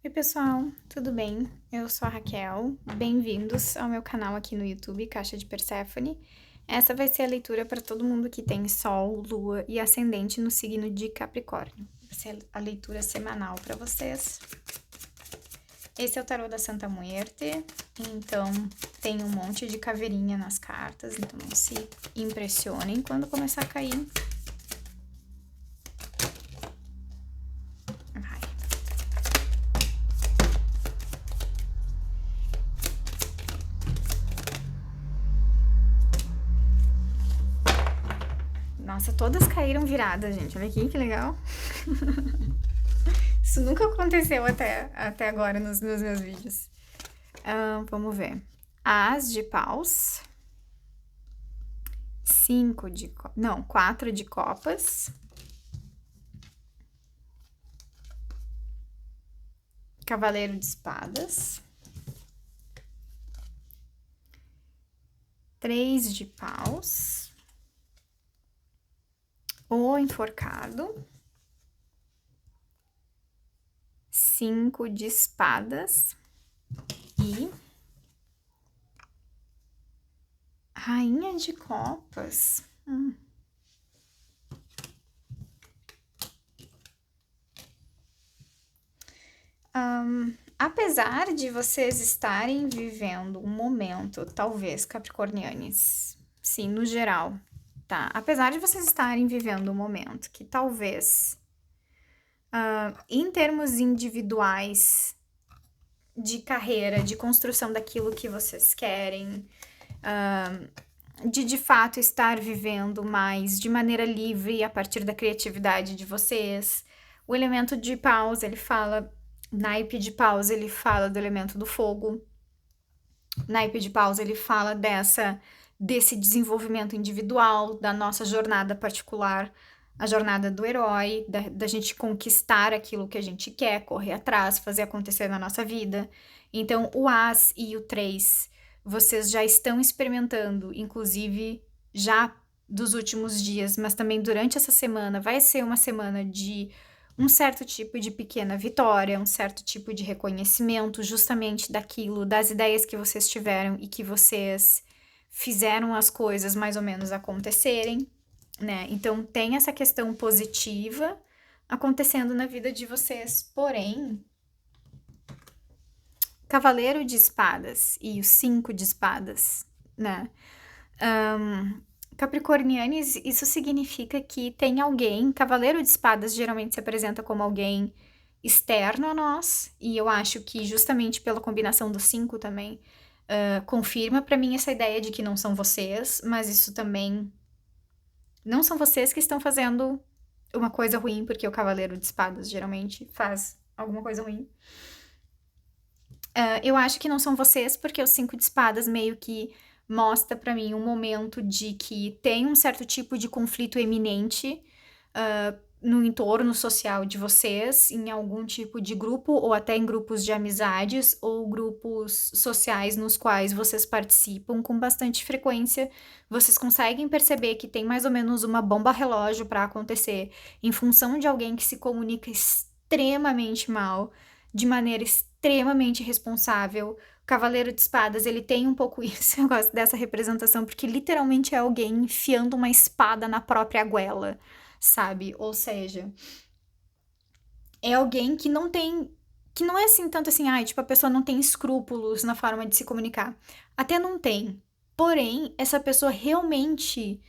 Oi, pessoal, tudo bem? Eu sou a Raquel. Bem-vindos ao meu canal aqui no YouTube, Caixa de Perséfone. Essa vai ser a leitura para todo mundo que tem Sol, Lua e Ascendente no signo de Capricórnio. Vai ser a leitura semanal para vocês. Esse é o tarô da Santa Muerte, então tem um monte de caveirinha nas cartas, então não se impressionem quando começar a cair. Vai. Nossa, todas caíram viradas, gente. Olha aqui que legal. Isso nunca aconteceu até agora nos meus vídeos. Vamos ver. As de paus. 4 de copas. Cavaleiro de espadas. 3 de paus. O enforcado. 5 de espadas. E Rainha de copas. Apesar de vocês estarem vivendo um momento, talvez, capricornianes, sim, no geral, tá? Apesar de vocês estarem vivendo um momento que talvez, em termos individuais, de carreira, de construção daquilo que vocês querem, de fato estar vivendo mais de maneira livre a partir da criatividade de vocês. O elemento de pausa, ele fala, naipe de pausa, ele fala do elemento do fogo. Naipe de pausa, ele fala desse desenvolvimento individual, da nossa jornada particular, a jornada do herói, da gente conquistar aquilo que a gente quer, correr atrás, fazer acontecer na nossa vida. Então, o As e o 3, vocês já estão experimentando, inclusive já dos últimos dias, mas também durante essa semana, vai ser uma semana de um certo tipo de pequena vitória, um certo tipo de reconhecimento justamente daquilo, das ideias que vocês tiveram e que vocês fizeram as coisas mais ou menos acontecerem, né? Então tem essa questão positiva acontecendo na vida de vocês. Porém, Cavaleiro de Espadas e o 5 de Espadas, né? Capricornianes, isso significa que tem alguém. Cavaleiro de Espadas geralmente se apresenta como alguém externo a nós, e eu acho que justamente pela combinação do 5 também confirma para mim essa ideia de que não são vocês, mas isso também não são vocês que estão fazendo uma coisa ruim, porque o Cavaleiro de Espadas geralmente faz alguma coisa ruim. Eu acho que não são vocês, porque o 5 de espadas meio que mostra pra mim um momento de que tem um certo tipo de conflito eminente no entorno social de vocês, em algum tipo de grupo, ou até em grupos de amizades, ou grupos sociais nos quais vocês participam com bastante frequência. Vocês conseguem perceber que tem mais ou menos uma bomba relógio para acontecer em função de alguém que se comunica extremamente mal, de maneira extremamente responsável. O Cavaleiro de Espadas, ele tem um pouco isso, eu gosto dessa representação, porque literalmente é alguém enfiando uma espada na própria goela, sabe? Ou seja, é alguém que não tem. Que não é assim, tanto assim, ai, tipo, a pessoa não tem escrúpulos na forma de se comunicar. Até não tem. Porém, essa pessoa realmente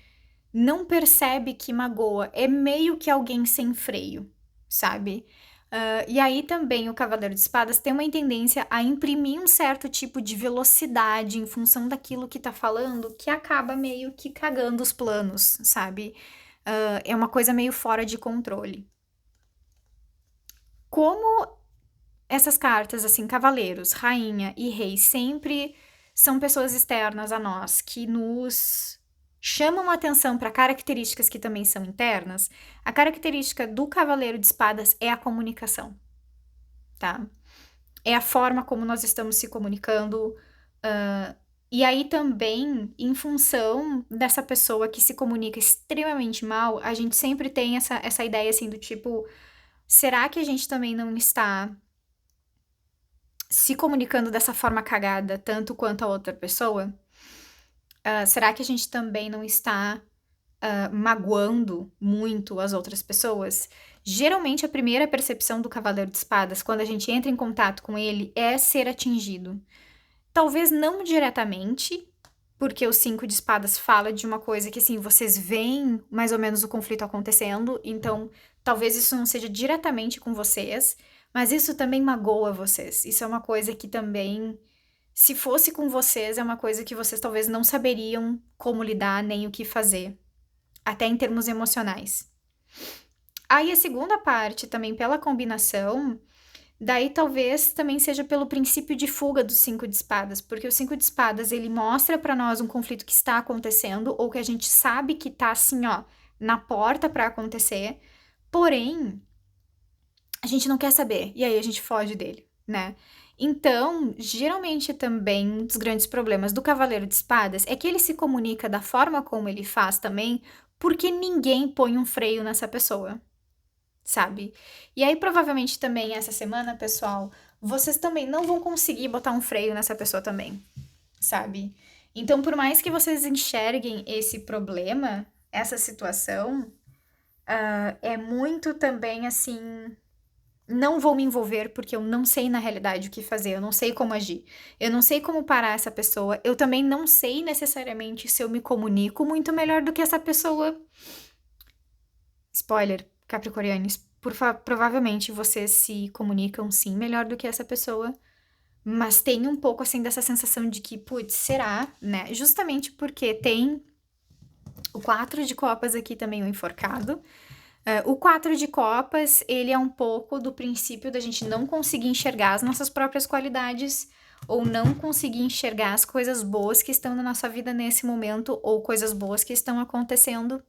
não percebe que magoa. É meio que alguém sem freio, sabe? E aí também o Cavaleiro de Espadas tem uma tendência a imprimir um certo tipo de velocidade em função daquilo que tá falando, que acaba meio que cagando os planos, sabe? É uma coisa meio fora de controle. Como essas cartas, assim, cavaleiros, rainha e rei, sempre são pessoas externas a nós, que nos chamam a atenção para características que também são internas, a característica do cavaleiro de espadas é a comunicação, tá? É a forma como nós estamos se comunicando. E aí também, em função dessa pessoa que se comunica extremamente mal, a gente sempre tem essa ideia assim do tipo, será que a gente também não está se comunicando dessa forma cagada, tanto quanto a outra pessoa, será que a gente também não está magoando muito as outras pessoas? Geralmente, a primeira percepção do Cavaleiro de Espadas, quando a gente entra em contato com ele, é ser atingido. Talvez não diretamente, porque o Cinco de Espadas fala de uma coisa que, assim, vocês veem mais ou menos o conflito acontecendo, então talvez isso não seja diretamente com vocês, mas isso também magoa vocês. Isso é uma coisa que também, se fosse com vocês, é uma coisa que vocês talvez não saberiam como lidar nem o que fazer, até em termos emocionais. Aí a segunda parte, também pela combinação, daí talvez também seja pelo princípio de fuga do Cinco de Espadas, porque o Cinco de Espadas ele mostra pra nós um conflito que está acontecendo ou que a gente sabe que tá assim, ó, na porta pra acontecer, porém a gente não quer saber e aí a gente foge dele, né? Então, geralmente também um dos grandes problemas do Cavaleiro de Espadas é que ele se comunica da forma como ele faz também, porque ninguém põe um freio nessa pessoa, sabe? E aí, provavelmente também essa semana, pessoal, vocês também não vão conseguir botar um freio nessa pessoa também, sabe? Então, por mais que vocês enxerguem esse problema, essa situação, é muito também assim. Não vou me envolver porque eu não sei na realidade o que fazer, eu não sei como agir, eu não sei como parar essa pessoa, eu também não sei necessariamente se eu me comunico muito melhor do que essa pessoa. Spoiler, Capricornianos, provavelmente vocês se comunicam sim melhor do que essa pessoa, mas tem um pouco assim dessa sensação de que, putz, será, né? Justamente porque tem o quatro de copas aqui também, o enforcado. O quatro de copas, ele é um pouco do princípio da gente não conseguir enxergar as nossas próprias qualidades ou não conseguir enxergar as coisas boas que estão na nossa vida nesse momento ou coisas boas que estão acontecendo.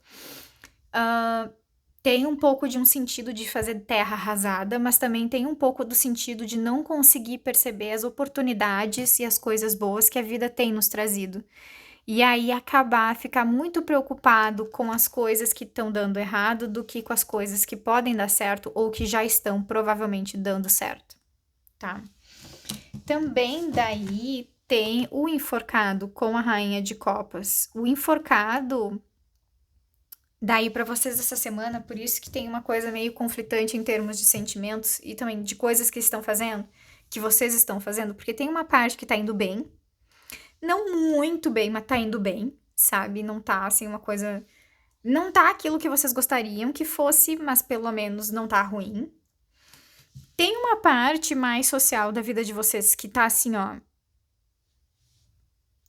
Tem um pouco de um sentido de fazer terra arrasada, mas também tem um pouco do sentido de não conseguir perceber as oportunidades e as coisas boas que a vida tem nos trazido. E aí ficar muito preocupado com as coisas que estão dando errado do que com as coisas que podem dar certo ou que já estão provavelmente dando certo, tá? Também daí tem o enforcado com a rainha de copas. O enforcado daí para vocês essa semana, por isso que tem uma coisa meio conflitante em termos de sentimentos e também de coisas que estão fazendo, que vocês estão fazendo, porque tem uma parte que tá indo bem, não muito bem, mas tá indo bem, sabe? Não tá assim uma coisa. Não tá aquilo que vocês gostariam que fosse, mas pelo menos não tá ruim. Tem uma parte mais social da vida de vocês que tá assim, ó.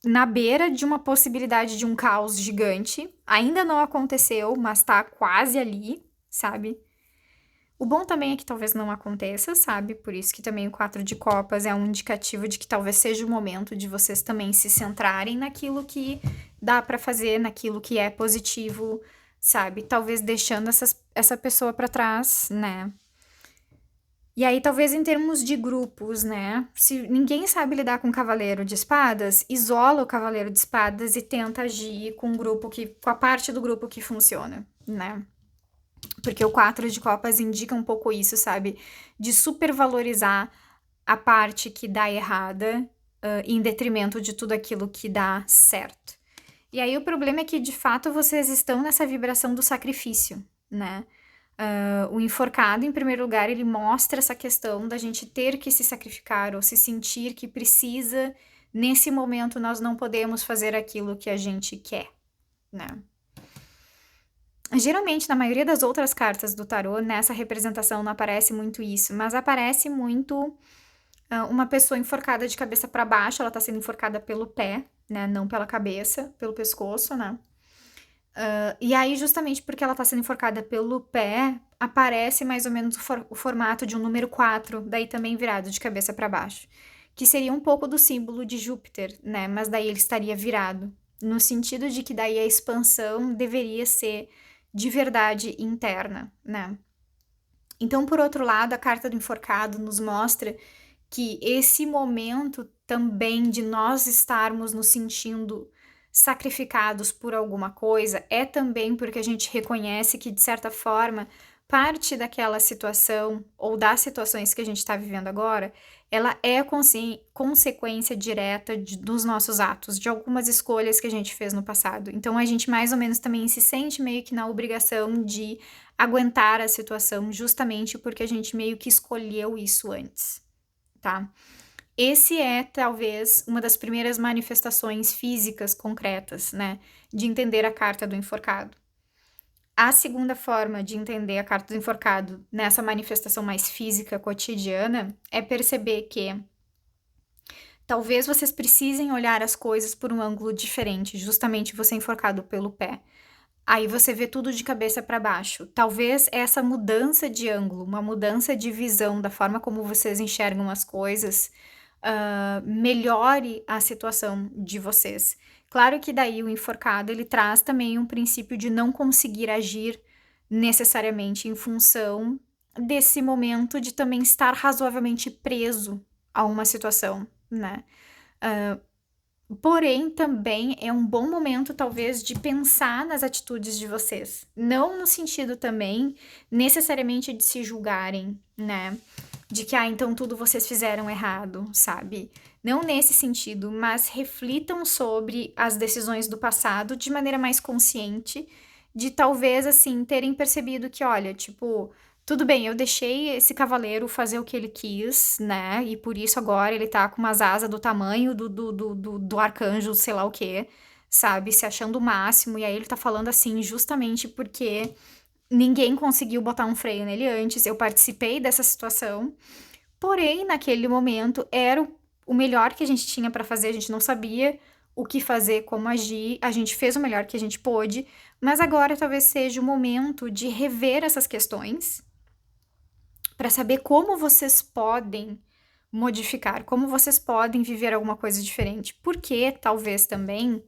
Na beira de uma possibilidade de um caos gigante. Ainda não aconteceu, mas tá quase ali, sabe? O bom também é que talvez não aconteça, sabe? Por isso que também o quatro de copas é um indicativo de que talvez seja o momento de vocês também se centrarem naquilo que dá pra fazer, naquilo que é positivo, sabe? Talvez deixando essa pessoa pra trás, né? E aí, talvez em termos de grupos, né? Se ninguém sabe lidar com o cavaleiro de espadas, isola o cavaleiro de espadas e tenta agir com um grupo com a parte do grupo que funciona, né? Porque o quatro de copas indica um pouco isso, sabe? De supervalorizar a parte que dá errada, em detrimento de tudo aquilo que dá certo. E aí o problema é que, de fato, vocês estão nessa vibração do sacrifício, né? O enforcado, em primeiro lugar, ele mostra essa questão da gente ter que se sacrificar ou se sentir que precisa. Nesse momento, nós não podemos fazer aquilo que a gente quer, né? Geralmente, na maioria das outras cartas do tarô, nessa representação não aparece muito isso, mas aparece muito uma pessoa enforcada de cabeça para baixo, ela tá sendo enforcada pelo pé, né? Não pela cabeça, pelo pescoço, né? E aí, justamente porque ela tá sendo enforcada pelo pé, aparece mais ou menos o formato de um número 4, daí também virado de cabeça para baixo. Que seria um pouco do símbolo de Júpiter, né? Mas daí ele estaria virado. No sentido de que daí a expansão deveria ser de verdade interna, né? Então, por outro lado, a carta do enforcado nos mostra que esse momento também de nós estarmos nos sentindo sacrificados por alguma coisa é também porque a gente reconhece que, de certa forma, parte daquela situação ou das situações que a gente está vivendo agora, ela é consequência direta dos nossos atos, de algumas escolhas que a gente fez no passado. Então a gente mais ou menos também se sente meio que na obrigação de aguentar a situação, justamente porque a gente meio que escolheu isso antes, tá? Esse é talvez uma das primeiras manifestações físicas concretas, né, de entender a carta do enforcado. A segunda forma de entender a carta do enforcado nessa manifestação mais física cotidiana é perceber que talvez vocês precisem olhar as coisas por um ângulo diferente, justamente você enforcado pelo pé. Aí você vê tudo de cabeça para baixo. Talvez essa mudança de ângulo, uma mudança de visão da forma como vocês enxergam as coisas, melhore a situação de vocês. Claro que daí o enforcado ele traz também um princípio de não conseguir agir necessariamente em função desse momento de também estar razoavelmente preso a uma situação, né? Porém, também é um bom momento, talvez, de pensar nas atitudes de vocês. Não no sentido também, necessariamente, de se julgarem, né? De que, então tudo vocês fizeram errado, sabe? Não nesse sentido, mas reflitam sobre as decisões do passado de maneira mais consciente, de talvez, assim, terem percebido que, olha, tipo, tudo bem, eu deixei esse cavaleiro fazer o que ele quis, né? E por isso agora ele tá com umas asas do tamanho do arcanjo, sei lá o quê, sabe? Se achando o máximo. E aí ele tá falando assim, justamente porque ninguém conseguiu botar um freio nele antes. Eu participei dessa situação. Porém, naquele momento, era o melhor que a gente tinha pra fazer. A gente não sabia o que fazer, como agir. A gente fez o melhor que a gente pôde. Mas agora talvez seja o momento de rever essas questões para saber como vocês podem modificar, como vocês podem viver alguma coisa diferente. Porque talvez também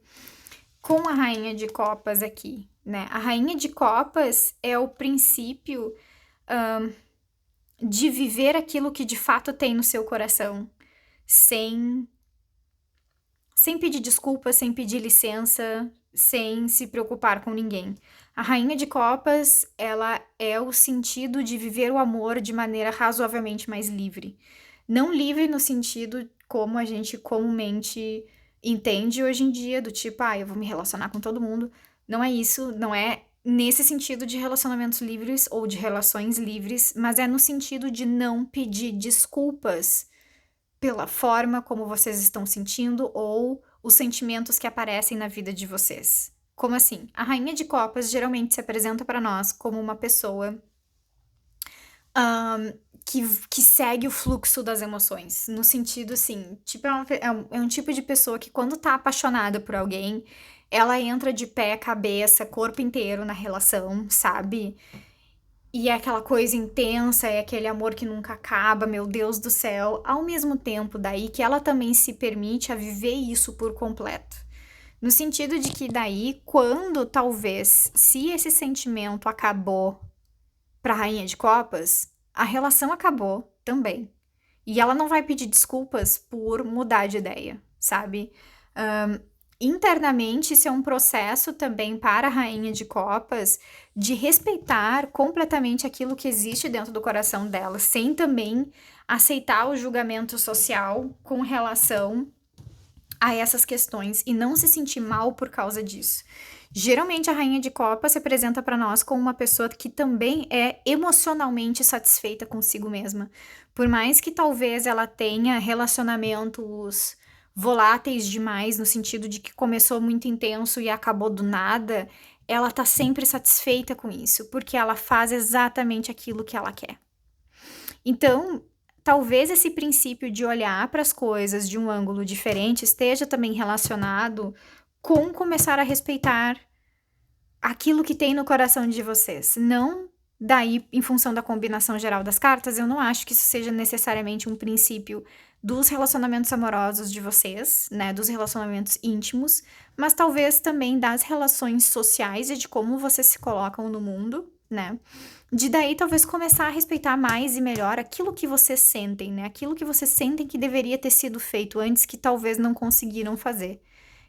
com a rainha de copas aqui, né? A rainha de copas é o princípio de viver aquilo que de fato tem no seu coração, sem pedir desculpa, sem pedir licença, sem se preocupar com ninguém. A rainha de copas, ela é o sentido de viver o amor de maneira razoavelmente mais livre. Não livre no sentido como a gente comumente entende hoje em dia, do tipo, eu vou me relacionar com todo mundo. Não é isso, não é nesse sentido de relacionamentos livres ou de relações livres, mas é no sentido de não pedir desculpas pela forma como vocês estão sentindo ou os sentimentos que aparecem na vida de vocês. Como assim? A rainha de copas geralmente se apresenta para nós como uma pessoa que segue o fluxo das emoções. No sentido assim, tipo, é um tipo de pessoa que quando tá apaixonada por alguém, ela entra de pé, cabeça, corpo inteiro na relação, sabe? E é aquela coisa intensa, é aquele amor que nunca acaba, meu Deus do céu. Ao mesmo tempo, daí que ela também se permite a viver isso por completo. No sentido de que daí, quando talvez, se esse sentimento acabou pra Rainha de Copas, a relação acabou também. E ela não vai pedir desculpas por mudar de ideia, sabe? Internamente, isso é um processo também para a Rainha de Copas de respeitar completamente aquilo que existe dentro do coração dela, sem também aceitar o julgamento social com relação a essas questões e não se sentir mal por causa disso. Geralmente a Rainha de Copas se apresenta para nós como uma pessoa que também é emocionalmente satisfeita consigo mesma. Por mais que talvez ela tenha relacionamentos voláteis demais, no sentido de que começou muito intenso e acabou do nada, ela tá sempre satisfeita com isso, porque ela faz exatamente aquilo que ela quer. Então, talvez esse princípio de olhar para as coisas de um ângulo diferente esteja também relacionado com começar a respeitar aquilo que tem no coração de vocês. Não daí, em função da combinação geral das cartas, eu não acho que isso seja necessariamente um princípio dos relacionamentos amorosos de vocês, né, dos relacionamentos íntimos, mas talvez também das relações sociais e de como vocês se colocam no mundo, né? De daí talvez começar a respeitar mais e melhor aquilo que vocês sentem, né? Aquilo que vocês sentem que deveria ter sido feito antes que talvez não conseguiram fazer.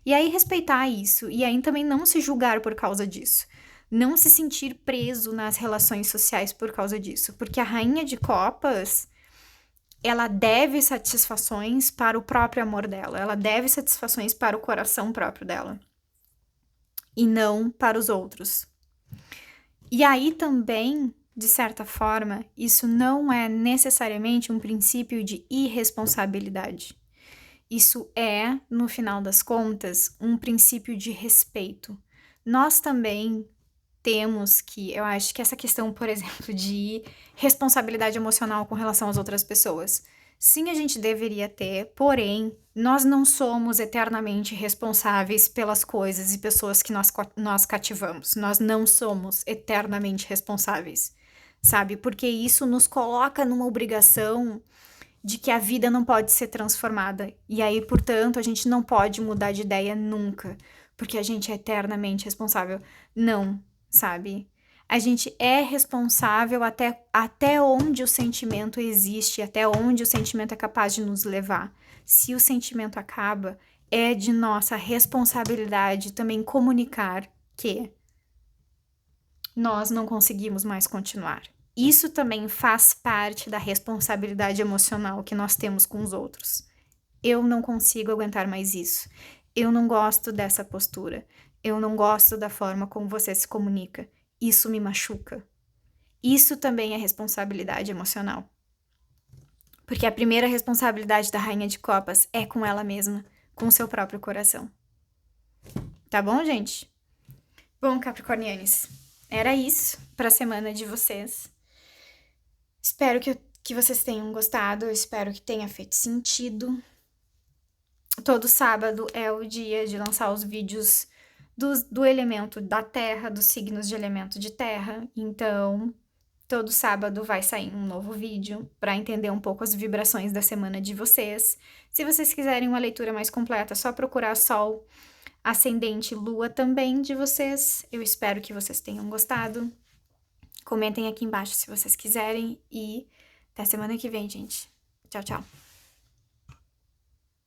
E aí respeitar isso, e aí também não se julgar por causa disso. não se sentir preso nas relações sociais por causa disso, porque a rainha de copas, ela deve satisfações para o próprio amor dela, ela deve satisfações para o coração próprio dela e não para os outros. E aí também, de certa forma, isso não é necessariamente um princípio de irresponsabilidade. Isso é, no final das contas, um princípio de respeito. Nós também temos que, eu acho que essa questão, por exemplo, de responsabilidade emocional com relação às outras pessoas. Sim, a gente deveria ter, porém, nós não somos eternamente responsáveis pelas coisas e pessoas que nós cativamos. Nós não somos eternamente responsáveis, sabe? Porque isso nos coloca numa obrigação de que a vida não pode ser transformada. E aí, portanto, a gente não pode mudar de ideia nunca, porque a gente é eternamente responsável. Não, sabe? A gente é responsável até onde o sentimento existe, até onde o sentimento é capaz de nos levar. Se o sentimento acaba, é de nossa responsabilidade também comunicar que nós não conseguimos mais continuar. Isso também faz parte da responsabilidade emocional que nós temos com os outros. Eu não consigo aguentar mais isso. Eu não gosto dessa postura. Eu não gosto da forma como você se comunica. Isso me machuca. Isso também é responsabilidade emocional. Porque a primeira responsabilidade da Rainha de Copas é com ela mesma, com o seu próprio coração. Tá bom, gente? Bom, Capricornianes, era isso para a semana de vocês. Espero que vocês tenham gostado, espero que tenha feito sentido. Todo sábado é o dia de lançar os vídeos do elemento da terra, dos signos de elemento de terra. Então, todo sábado vai sair um novo vídeo para entender um pouco as vibrações da semana de vocês. Se vocês quiserem uma leitura mais completa, é só procurar Sol, Ascendente, Lua também de vocês. Eu espero que vocês tenham gostado. Comentem aqui embaixo se vocês quiserem e até semana que vem, gente. Tchau, tchau.